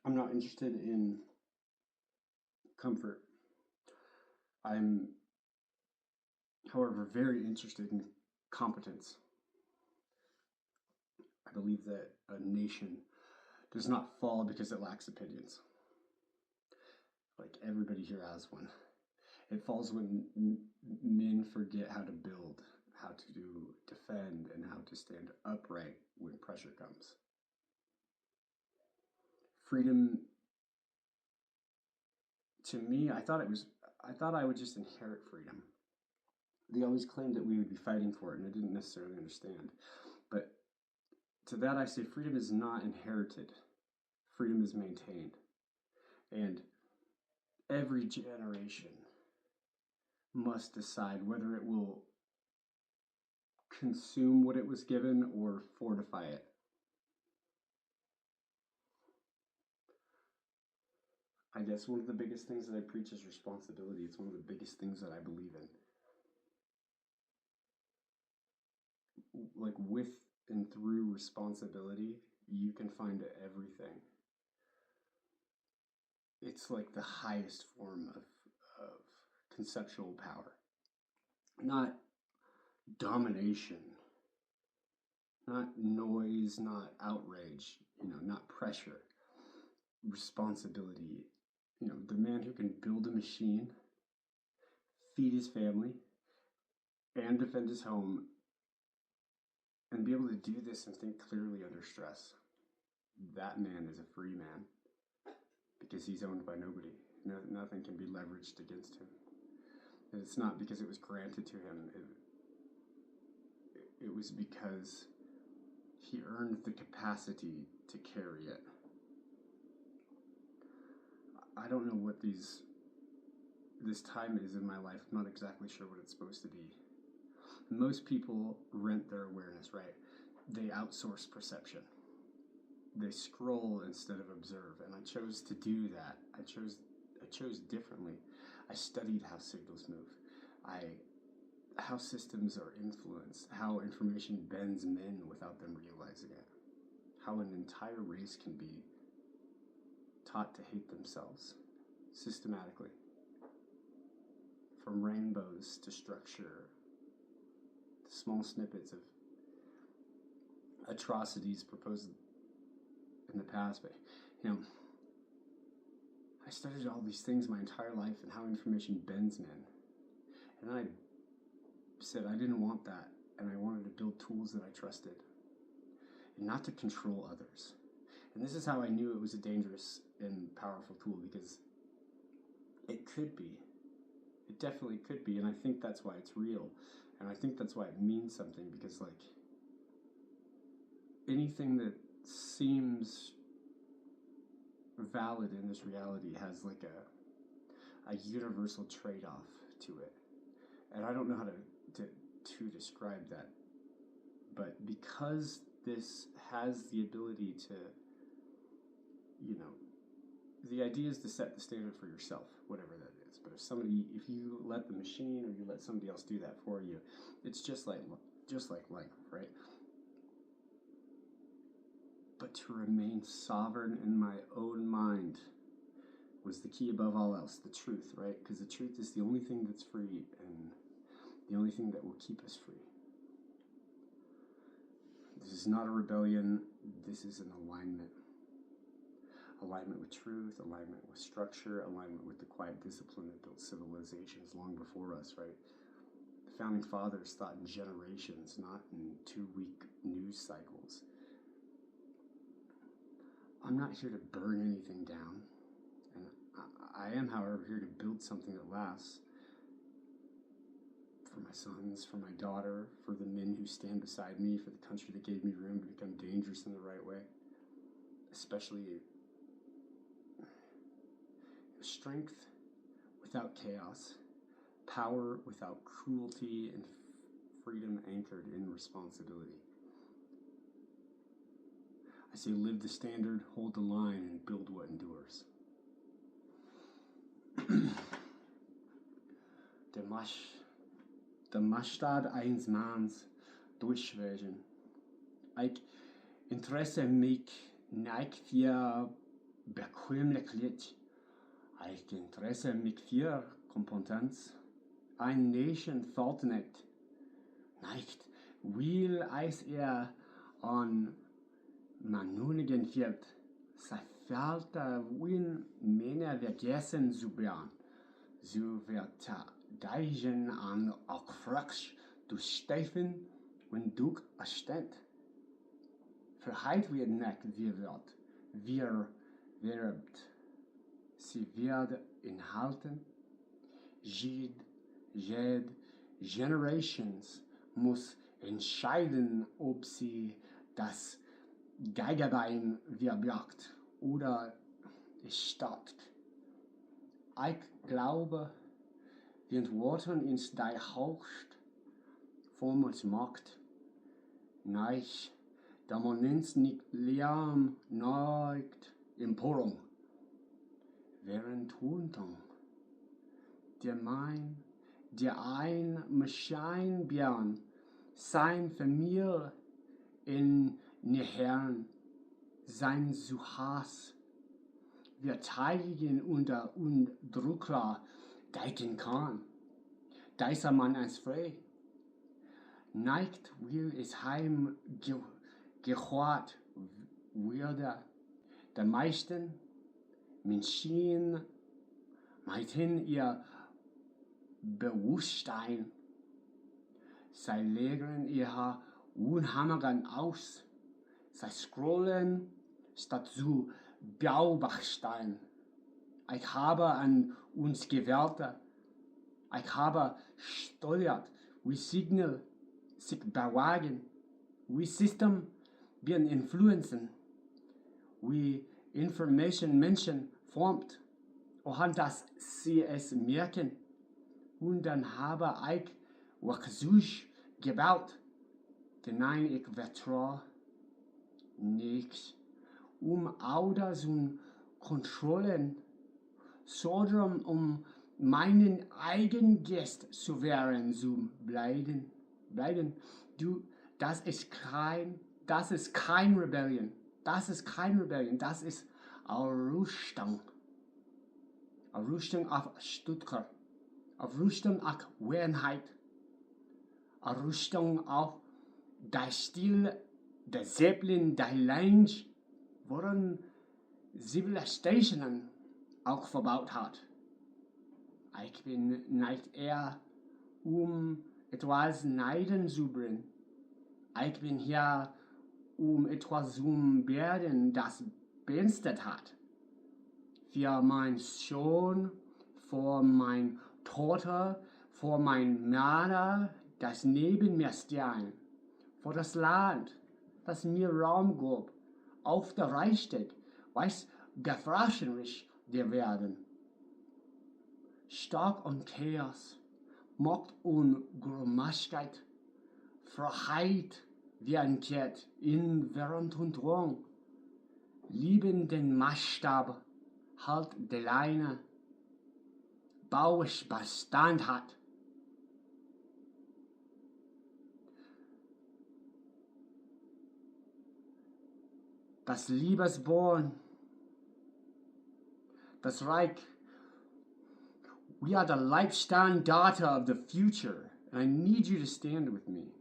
I'm not interested in comfort. I'm, however, very interested in competence. I believe that a nation does not fall because it lacks opinions. Like everybody here has one. It falls when men forget how to build, how to defend, and how to stand upright when pressure comes. Freedom, to me, I thought I would just inherit freedom. They always claimed that we would be fighting for it, and I didn't necessarily understand. But to that I say freedom is not inherited. Freedom is maintained. And every generation must decide whether it will consume what it was given or fortify it. I guess one of the biggest things that I preach is responsibility. It's one of the biggest things that I believe in. Like with and through responsibility, you can find everything. It's like the highest form of conceptual power. Not domination, not noise, not outrage, not pressure. Responsibility. The man who can build a machine, feed his family, and defend his home, and be able to do this and think clearly under stress. That man is a free man because he's owned by nobody. Nothing can be leveraged against him. And it's not because it was granted to him. It was because he earned the capacity to carry it. I don't know what this time is in my life. I'm not exactly sure what it's supposed to be. Most people rent their awareness, right? They outsource perception. They scroll instead of observe, and I chose to do that. I chose differently. I studied how signals move. How systems are influenced, how information bends men without them realizing it, how an entire race can be taught to hate themselves systematically, from rainbows to structure, to small snippets of atrocities proposed in the past. But I studied all these things my entire life and how information bends men, and I said I didn't want that, and I wanted to build tools that I trusted and not to control others. And this is how I knew it was a dangerous and powerful tool, because it could be. It definitely could be, and I think that's why it's real. And I think that's why it means something, because anything that seems valid in this reality has a universal trade-off to it. And I don't know how to describe that. But because this has the ability to, the idea is to set the standard for yourself, whatever that is. But if you let the machine or you let somebody else do that for you, it's just like life, right? But to remain sovereign in my own mind was the key above all else, the truth, right? Because the truth is the only thing that's free and the only thing that will keep us free. This is not a rebellion. This is an alignment. Alignment with truth, alignment with structure, alignment with the quiet discipline that built civilizations long before us, right? The founding fathers thought in generations, not in 2-week news cycles. I'm not here to burn anything down. And I am, however, here to build something that lasts. For my sons, for my daughter, for the men who stand beside me, for the country that gave me room to become dangerous in the right way. Especially strength without chaos, power without cruelty, and freedom anchored in responsibility. I say live the standard, hold the line, and build what endures. De Machtad eines Manns durchwegen. Ik interesse mich nicht für bekvämlighet, ett intresse med vier Kompetenz, ein nation faltenhet, nicht will eis an manunigen fehlt, sei fehlt win mena vergessen zu bean, so wird deigen an auch fraks du Steifen und du ersteht. Verheit wird nicht, wie wird, wir werbt, sie wird inhalten, jed generations muss entscheiden, ob sie das Geigerbein verbirgt oder stark. Ich glaube, wir Worten ins die Haucht Formels Macht, neich, da man ins nicht Lärm neigt, Emporung, während Tuntung, der ein Maschinenbjörn, sein Familie in ne Herren, sein Suchas, wir teilen unter Druckler deiken kann, dieser Mann als frei, neigt will es heim gehört würde, der meisten Menschen meiten ihr Bewusstsein, sie legen ihr Unhammerern aus, sie scrollen statt zu beobachten. Ich habe an uns gewählt, ich habe steuert, wie Signal sich bewagen, wie System bien influencen, wie Information Menschen formt, und dass sie es merken. Und dann habe ich Wachsuch gebaut, denn nein, ich vertraue nichts, oder zu kontrollieren, sondern meinen eigenen Geist zu werden, zu bleiben. Das ist kein Rebellion. Das ist Aufrüstung. Aufrüstung auf Stuttgart. Aufrüstung auf Wahrheit. Aufrüstung auf der Stil, der Zeppelin, der Lange, worin Zivilisationen auch verbaut hat. Ich bin nicht eher, etwas Neiden zu bringen. Ich bin hier, etwas zu werden, das beenstet hat. Für mein Sohn, für mein Tochter, für mein Mörder, das neben mir stehen, für das Land, das mir Raum gab, auf der Reichstag, weiß gefracherisch der werden. Stark und Chaos, Macht und Grummaschkeit, Freiheit wie ein Kett in Während und Drang, lieben den Maßstab, halt die Leine, bauisch Bestand hat. Das Liebesborn, das Reich. We are the life standard of the future, and I need you to stand with me.